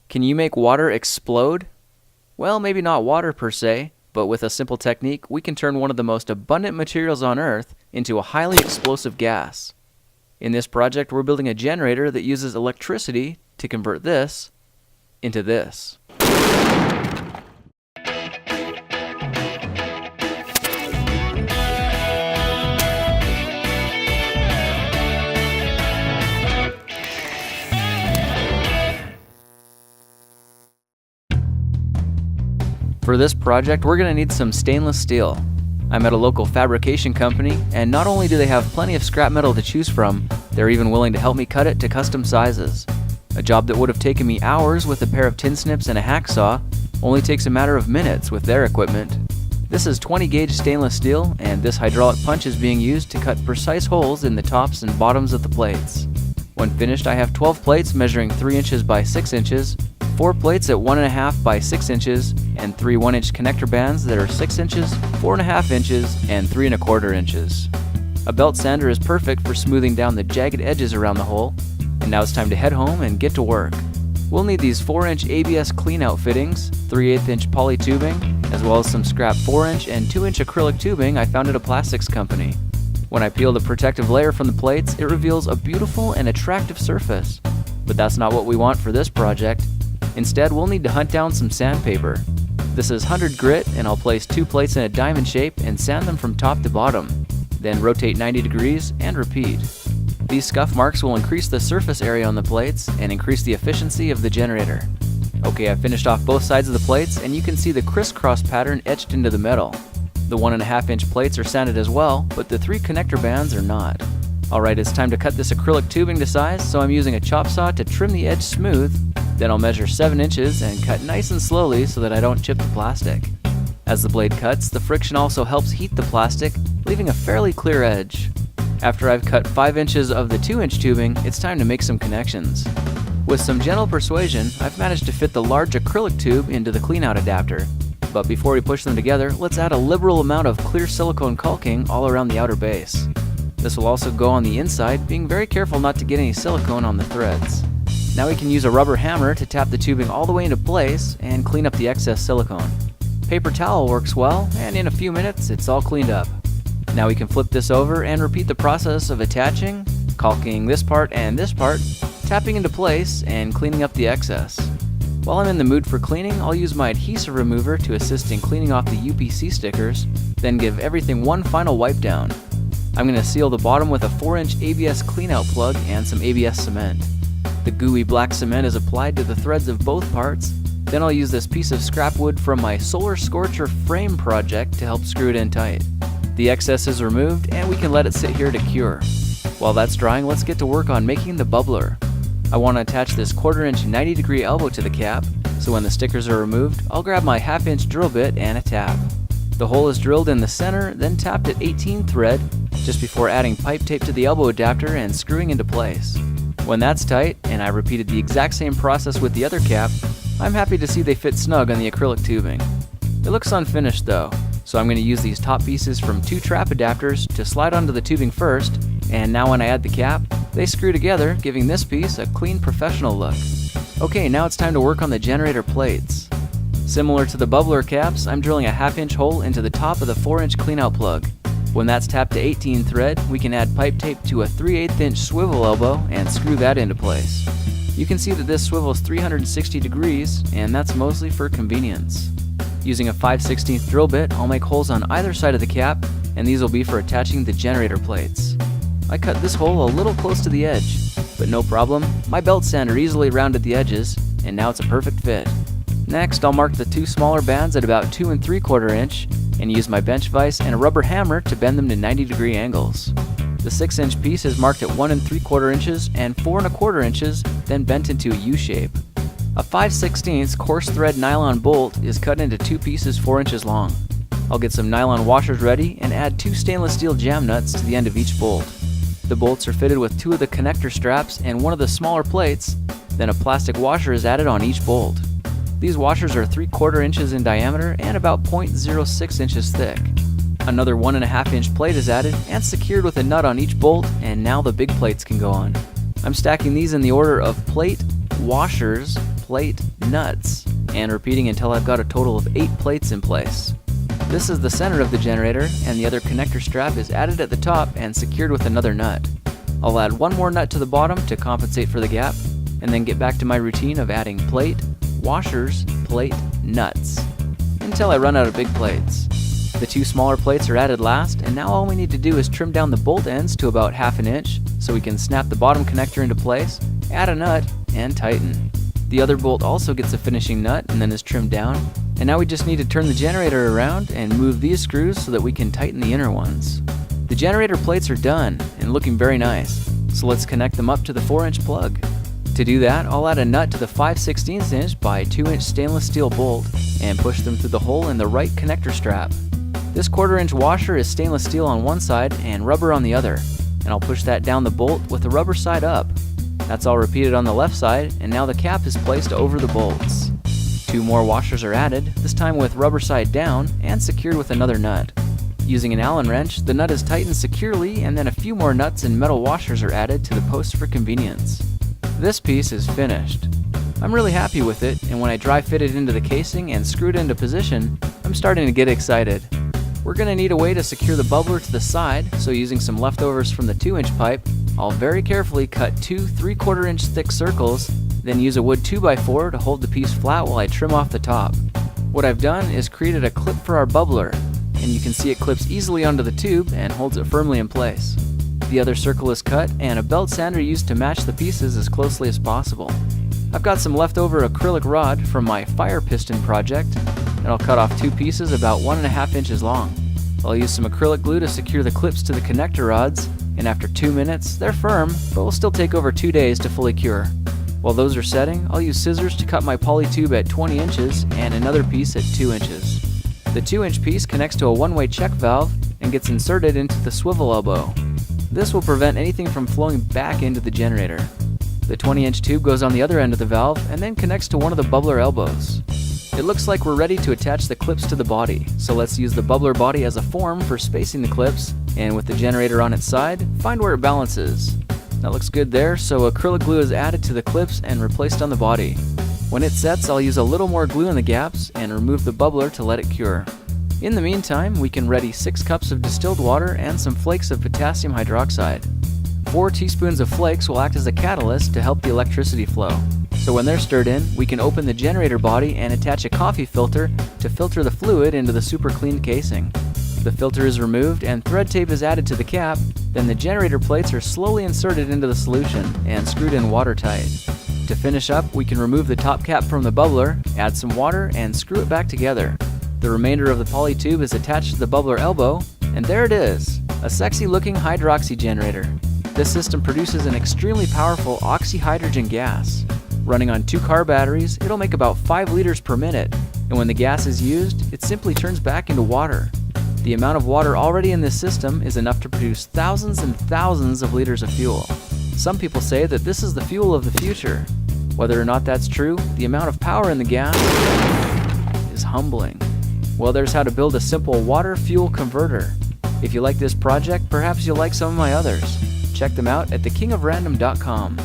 Can you make water explode? Well, maybe not water per se, but with a simple technique, we can turn one of the most abundant materials on Earth into a highly explosive gas. In this project, we're building a generator that uses electricity to convert this into this. For this project, we're going to need some stainless steel. I'm at a local fabrication company, and not only do they have plenty of scrap metal to choose from, they're even willing to help me cut it to custom sizes. A job that would have taken me hours with a pair of tin snips and a hacksaw only takes a matter of minutes with their equipment. This is 20 gauge stainless steel, and this hydraulic punch is being used to cut precise holes in the tops and bottoms of the plates. When finished, I have 12 plates measuring 3 inches by 6 inches, 4 plates at 1.5 by 6 inches, and 3 1-inch connector bands that are 6 inches, 4.5 inches, and 3.25 inches. A belt sander is perfect for smoothing down the jagged edges around the hole, and now it's time to head home and get to work. We'll need these 4-inch ABS cleanout fittings, 3/8 inch poly tubing, as well as some scrap 4-inch and 2-inch acrylic tubing I found at a plastics company. When I peel the protective layer from the plates, it reveals a beautiful and attractive surface. But that's not what we want for this project. Instead, we'll need to hunt down some sandpaper. This is 100 grit, and I'll place 2 plates in a diamond shape and sand them from top to bottom. Then rotate 90 degrees and repeat. These scuff marks will increase the surface area on the plates and increase the efficiency of the generator. Okay, I've finished off both sides of the plates, and you can see the crisscross pattern etched into the metal. The 1.5 inch plates are sanded as well, but the 3 connector bands are not. Alright, it's time to cut this acrylic tubing to size, so I'm using a chop saw to trim the edge smooth. Then I'll measure 7 inches and cut nice and slowly so that I don't chip the plastic. As the blade cuts, the friction also helps heat the plastic, leaving a fairly clear edge. After I've cut 5 inches of the 2-inch tubing, it's time to make some connections. With some gentle persuasion, I've managed to fit the large acrylic tube into the cleanout adapter. But before we push them together, let's add a liberal amount of clear silicone caulking all around the outer base. This will also go on the inside, being very careful not to get any silicone on the threads. Now we can use a rubber hammer to tap the tubing all the way into place and clean up the excess silicone. Paper towel works well, and in a few minutes it's all cleaned up. Now we can flip this over and repeat the process of attaching, caulking this part and this part, tapping into place, and cleaning up the excess. While I'm in the mood for cleaning, I'll use my adhesive remover to assist in cleaning off the UPC stickers, then give everything one final wipe down. I'm going to seal the bottom with a 4-inch ABS cleanout plug and some ABS cement. The gooey black cement is applied to the threads of both parts. Then I'll use this piece of scrap wood from my Solar Scorcher frame project to help screw it in tight. The excess is removed, and we can let it sit here to cure. While that's drying, let's get to work on making the bubbler. I want to attach this 1/4-inch 90-degree elbow to the cap, so when the stickers are removed, I'll grab my 1/2-inch drill bit and a tap. The hole is drilled in the center, then tapped at 18 thread, just before adding pipe tape to the elbow adapter and screwing into place. When that's tight, and I repeated the exact same process with the other cap, I'm happy to see they fit snug on the acrylic tubing. It looks unfinished though, so I'm going to use these top pieces from 2 trap adapters to slide onto the tubing first, and now when I add the cap, they screw together, giving this piece a clean professional look. Okay, now it's time to work on the generator plates. Similar to the bubbler caps, I'm drilling a 1/2-inch hole into the top of the 4-inch cleanout plug. When that's tapped to 18 thread, we can add pipe tape to a 3/8 inch swivel elbow and screw that into place. You can see that this swivels 360 degrees, and that's mostly for convenience. Using a 5/16 drill bit, I'll make holes on either side of the cap, and these will be for attaching the generator plates. I cut this hole a little close to the edge, but no problem, my belt sander easily rounded the edges, and now it's a perfect fit. Next, I'll mark the 2 smaller bands at about 2 3/4 inch, and use my bench vise and a rubber hammer to bend them to 90-degree angles. The 6-inch piece is marked at 1 3/4 inches and 4 1/4 inches, then bent into a U shape. A 5/16 coarse thread nylon bolt is cut into 2 pieces 4 inches long. I'll get some nylon washers ready and add 2 stainless steel jam nuts to the end of each bolt. The bolts are fitted with 2 of the connector straps and 1 of the smaller plates, then a plastic washer is added on each bolt. These washers are 3/4 inches in diameter and about 0.06 inches thick. Another 1.5-inch plate is added and secured with a nut on each bolt, and now the big plates can go on. I'm stacking these in the order of plate, washers, plate, nuts, and repeating until I've got a total of 8 plates in place. This is the center of the generator, and the other connector strap is added at the top and secured with another nut. I'll add one more nut to the bottom to compensate for the gap, and then get back to my routine of adding plate, washers, plate, nuts, until I run out of big plates. The 2 smaller plates are added last, and now all we need to do is trim down the bolt ends to about 1/2 inch so we can snap the bottom connector into place, add a nut, and tighten. The other bolt also gets a finishing nut and then is trimmed down, and now we just need to turn the generator around and move these screws so that we can tighten the inner ones. The generator plates are done and looking very nice, so let's connect them up to the 4-inch plug. To do that, I'll add a nut to the 5/16 inch by 2-inch stainless steel bolt and push them through the hole in the right connector strap. This 1/4-inch washer is stainless steel on one side and rubber on the other, and I'll push that down the bolt with the rubber side up. That's all repeated on the left side, and now the cap is placed over the bolts. 2 more washers are added, this time with rubber side down and secured with another nut. Using an Allen wrench, the nut is tightened securely, and then a few more nuts and metal washers are added to the post for convenience. This piece is finished. I'm really happy with it, and when I dry fit it into the casing and screw it into position, I'm starting to get excited. We're going to need a way to secure the bubbler to the side, so using some leftovers from the 2-inch pipe, I'll very carefully cut 2 3/4-inch thick circles, then use a wood 2x4 to hold the piece flat while I trim off the top. What I've done is created a clip for our bubbler, and you can see it clips easily onto the tube and holds it firmly in place. The other circle is cut, and a belt sander used to match the pieces as closely as possible. I've got some leftover acrylic rod from my fire piston project, and I'll cut off 2 pieces about 1.5 inches long. I'll use some acrylic glue to secure the clips to the connector rods, and after 2 minutes, they're firm, but will still take over 2 days to fully cure. While those are setting, I'll use scissors to cut my poly tube at 20 inches and another piece at 2 inches. The 2-inch piece connects to a one-way check valve and gets inserted into the swivel elbow. This will prevent anything from flowing back into the generator. The 20-inch tube goes on the other end of the valve and then connects to one of the bubbler elbows. It looks like we're ready to attach the clips to the body, so let's use the bubbler body as a form for spacing the clips, and with the generator on its side, find where it balances. That looks good there, so acrylic glue is added to the clips and replaced on the body. When it sets, I'll use a little more glue in the gaps and remove the bubbler to let it cure. In the meantime, we can ready 6 cups of distilled water and some flakes of potassium hydroxide. 4 teaspoons of flakes will act as a catalyst to help the electricity flow. So when they're stirred in, we can open the generator body and attach a coffee filter to filter the fluid into the super cleaned casing. The filter is removed and thread tape is added to the cap, then the generator plates are slowly inserted into the solution and screwed in watertight. To finish up, we can remove the top cap from the bubbler, add some water, and screw it back together. The remainder of the poly tube is attached to the bubbler elbow, and there it is, a sexy looking hydroxy generator. This system produces an extremely powerful oxyhydrogen gas. Running on 2 car batteries, it'll make about 5 liters per minute, and when the gas is used, it simply turns back into water. The amount of water already in this system is enough to produce thousands and thousands of liters of fuel. Some people say that this is the fuel of the future. Whether or not that's true, the amount of power in the gas is humbling. Well, there's how to build a simple water-fuel converter. If you like this project, perhaps you'll like some of my others. Check them out at thekingofrandom.com.